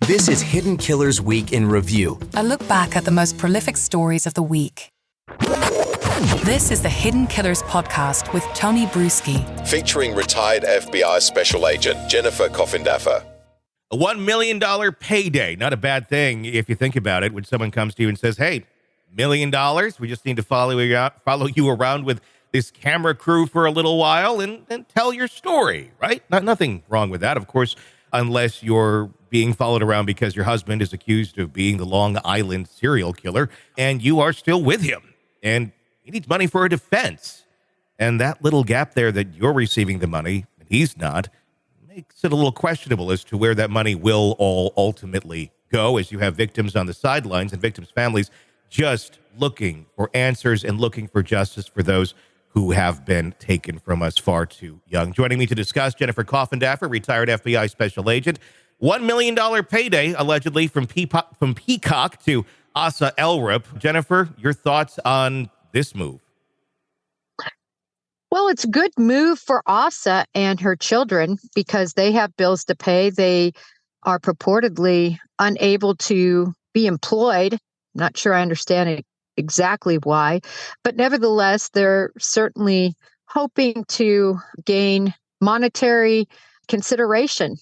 This is Hidden Killers Week in Review. A look back at the most prolific stories of the week. This is the Hidden Killers podcast with Tony Brueski. Featuring retired FBI Special Agent Jennifer Coffindaffer. A $1 million payday. Not a bad thing if you think about it. When someone comes to you and says, hey, $1 million, we just need to follow you around with this camera crew for a little while and tell your story, right? Nothing wrong with that, of course, unless you're being followed around because your husband is accused of being the Long Island serial killer and you are still with him and he needs money for a defense. And that little gap there that you're receiving the money and he's not makes it a little questionable as to where that money will all ultimately go, as you have victims on the sidelines and victims' families just looking for answers and looking for justice for those who have been taken from us far too young. Joining me to discuss, Jennifer Coffindaffer, retired FBI Special Agent. $1 million payday, allegedly, from Peacock to Asa Ellerup. Jennifer, your thoughts on this move? Well, it's a good move for Asa and her children because they have bills to pay. They are purportedly unable to be employed. Not sure I understand it exactly why, but nevertheless, they're certainly hoping to gain monetary consideration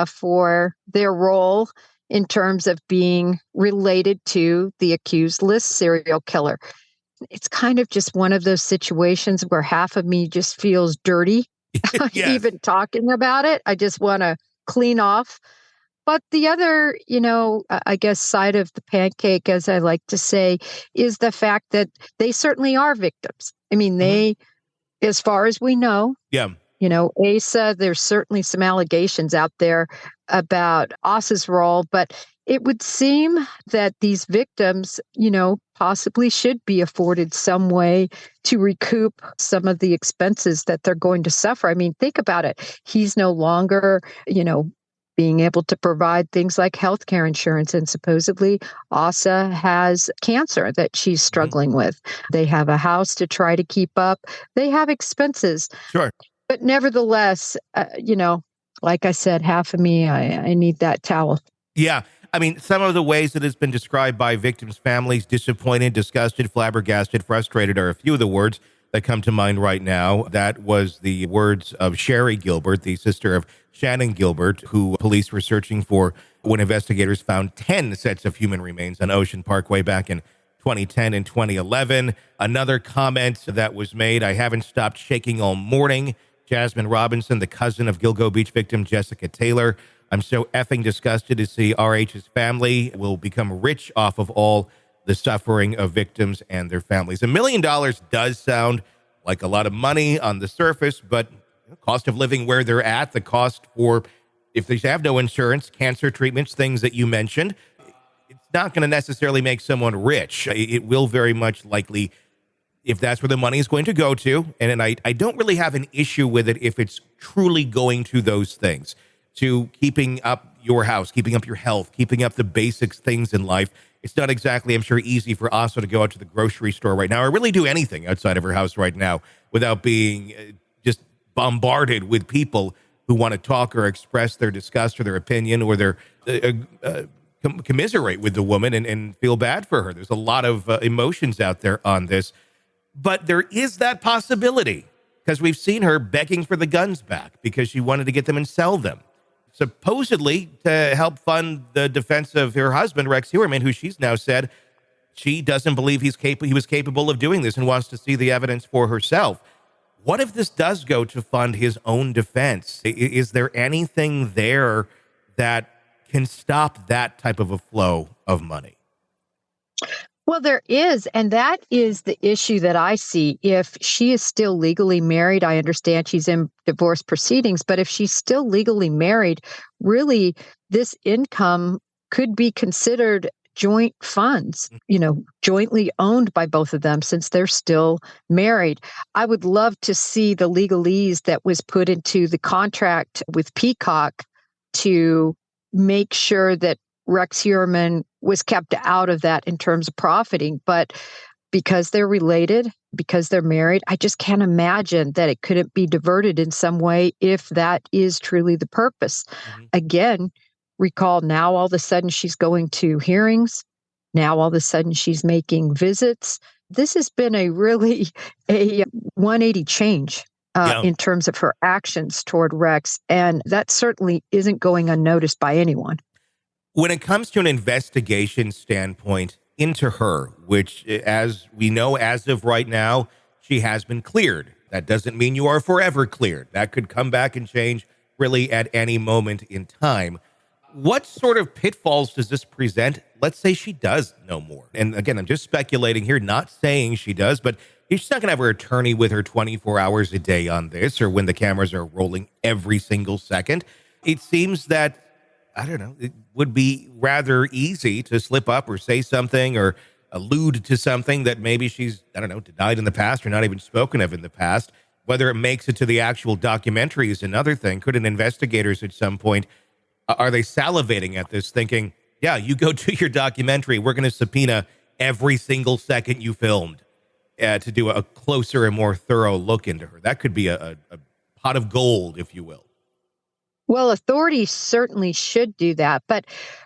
for their role in terms of being related to the accused list serial killer. It's kind of just one of those situations where half of me just feels dirty, Yes. even talking about it. I just want to clean off. But the other, I guess, side of the pancake, as I like to say, is the fact that they certainly are victims. I mean, they, as far as we know, Asa, there's certainly some allegations out there about Asa's role, but it would seem that these victims, possibly should be afforded some way to recoup some of the expenses that they're going to suffer. I mean, think about it. He's no longer, being able to provide things like healthcare insurance. And supposedly Asa has cancer that she's struggling with. They have a house to try to keep up. They have expenses. Sure. But nevertheless, like I said, half of me, I need that towel. Yeah. I mean, some of the ways that it's been described by victims' families, disappointed, disgusted, flabbergasted, frustrated, are a few of the words that come to mind right now. That was the words of Sherry Gilbert, the sister of Shannon Gilbert, who police were searching for when investigators found 10 sets of human remains on Ocean Parkway back in 2010 and 2011. Another comment that was made, I haven't stopped shaking all morning. Jasmine Robinson, the cousin of Gilgo Beach victim Jessica Taylor. I'm so effing disgusted to see RH's family will become rich off of all the suffering of victims and their families. $1 million does sound like a lot of money on the surface, but the cost of living where they're at, the cost for, if they have no insurance, cancer treatments, things that you mentioned, it's not going to necessarily make someone rich. It will very much likely, if that's where the money is going to go to, and I don't really have an issue with it if it's truly going to those things, to keeping up your house, keeping up your health, keeping up the basic things in life. It's not exactly, I'm sure, easy for Asa to go out to the grocery store right now or really do anything outside of her house right now without being just bombarded with people who want to talk or express their disgust or their opinion or their commiserate with the woman and feel bad for her. There's a lot of emotions out there on this. But there is that possibility because we've seen her begging for the guns back because she wanted to get them and sell them, supposedly to help fund the defense of her husband, Rex Heuermann, who she's now said she doesn't believe he was capable of doing this and wants to see the evidence for herself. What if this does go to fund his own defense? Is there anything there that can stop that type of a flow of money? Well, there is, and that is the issue that I see. If she is still legally married, I understand she's in divorce proceedings, but if she's still legally married, really, this income could be considered joint funds, jointly owned by both of them since they're still married. I would love to see the legalese that was put into the contract with Peacock to make sure that Rex Heuermann was kept out of that in terms of profiting. But because they're related, because they're married, I just can't imagine that it couldn't be diverted in some way if that is truly the purpose. Again, recall now all of a sudden she's going to hearings. Now all of a sudden she's making visits. This has been a really a 180 change Yeah. in terms of her actions toward Rex. And that certainly isn't going unnoticed by anyone. When it comes to an investigation standpoint into her, which, as we know, as of right now, she has been cleared. That doesn't mean you are forever cleared. That could come back and change really at any moment in time. What sort of pitfalls does this present? Let's say she does know more. And again, I'm just speculating here, not saying she does, but she's not going to have her attorney with her 24 hours a day on this, or when the cameras are rolling every single second. It seems that, I don't know, it would be rather easy to slip up or say something or allude to something that maybe she's, I don't know, denied in the past or not even spoken of in the past. Whether it makes it to the actual documentary is another thing. Could an investigators at some point, are they salivating at this thinking, yeah, you go to your documentary, we're going to subpoena every single second you filmed to do a closer and more thorough look into her? That could be a pot of gold, if you will. Well, authorities certainly should do that. But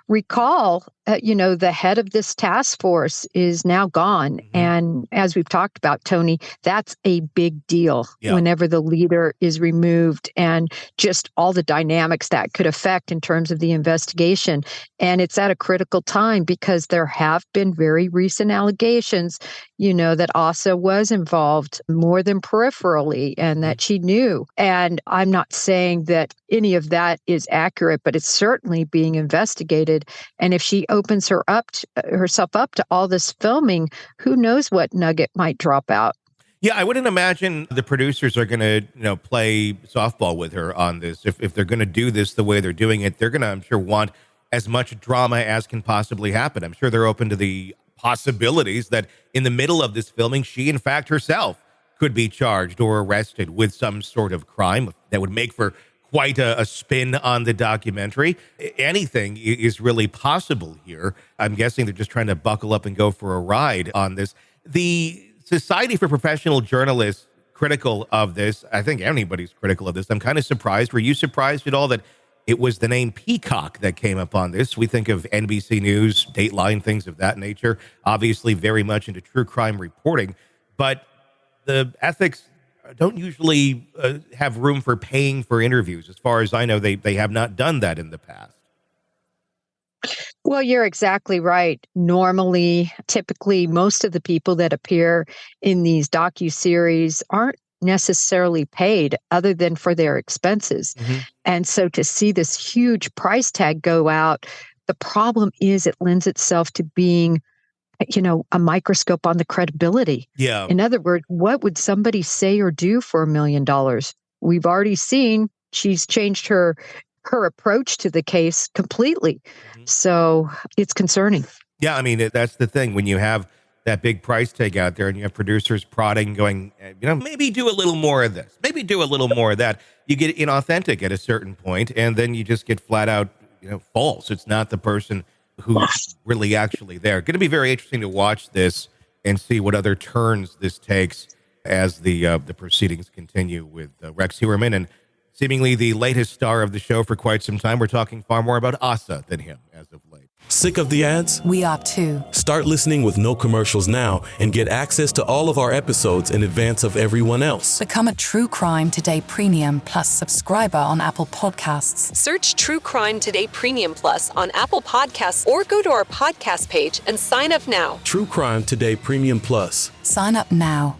recall, the head of this task force is now gone. Mm-hmm. And as we've talked about, Tony, that's a big deal whenever the leader is removed, and just all the dynamics that could affect in terms of the investigation. And it's at a critical time because there have been very recent allegations, that Asa was involved more than peripherally and that she knew. And I'm not saying that any of that is accurate, but it's certainly being investigated. And if she opens herself up to all this filming, who knows what nugget might drop out. Yeah, I wouldn't imagine the producers are going to, play softball with her on this. If they're going to do this the way they're doing it, they're going to, I'm sure, want as much drama as can possibly happen. I'm sure they're open to the possibilities that in the middle of this filming, she, in fact, herself could be charged or arrested with some sort of crime that would make for quite a spin on the documentary. Anything is really possible here. I'm guessing they're just trying to buckle up and go for a ride on this. The Society for Professional Journalists critical of this. I think anybody's critical of this. I'm kind of surprised. Were you surprised at all that it was the name Peacock that came up on this? We think of NBC News, Dateline, things of that nature, obviously very much into true crime reporting, but the ethics don't usually have room for paying for interviews. As far as I know, they have not done that in the past. Well, you're exactly right. Normally, typically, most of the people that appear in these docuseries aren't necessarily paid other than for their expenses. Mm-hmm. And so to see this huge price tag go out, the problem is it lends itself to being a microscope on the credibility. Yeah. In other words, what would somebody say or do for $1 million? We've already seen she's changed her approach to the case completely. Mm-hmm. So it's concerning. Yeah, I mean, that's the thing. When you have that big price tag out there and you have producers prodding, going, maybe do a little more of this, maybe do a little more of that, you get inauthentic at a certain point, and then you just get flat out, false. It's not the person who's really actually there. Going to be very interesting to watch this and see what other turns this takes as the proceedings continue with Rex Heuermann, and seemingly the latest star of the show for quite some time. We're talking far more about Asa than him as of late. Sick of the ads? We are too. Start listening with no commercials now and get access to all of our episodes in advance of everyone else. Become a True Crime Today Premium Plus subscriber on Apple Podcasts. Search True Crime Today Premium Plus on Apple Podcasts or go to our podcast page and sign up now. True Crime Today Premium Plus. Sign up now.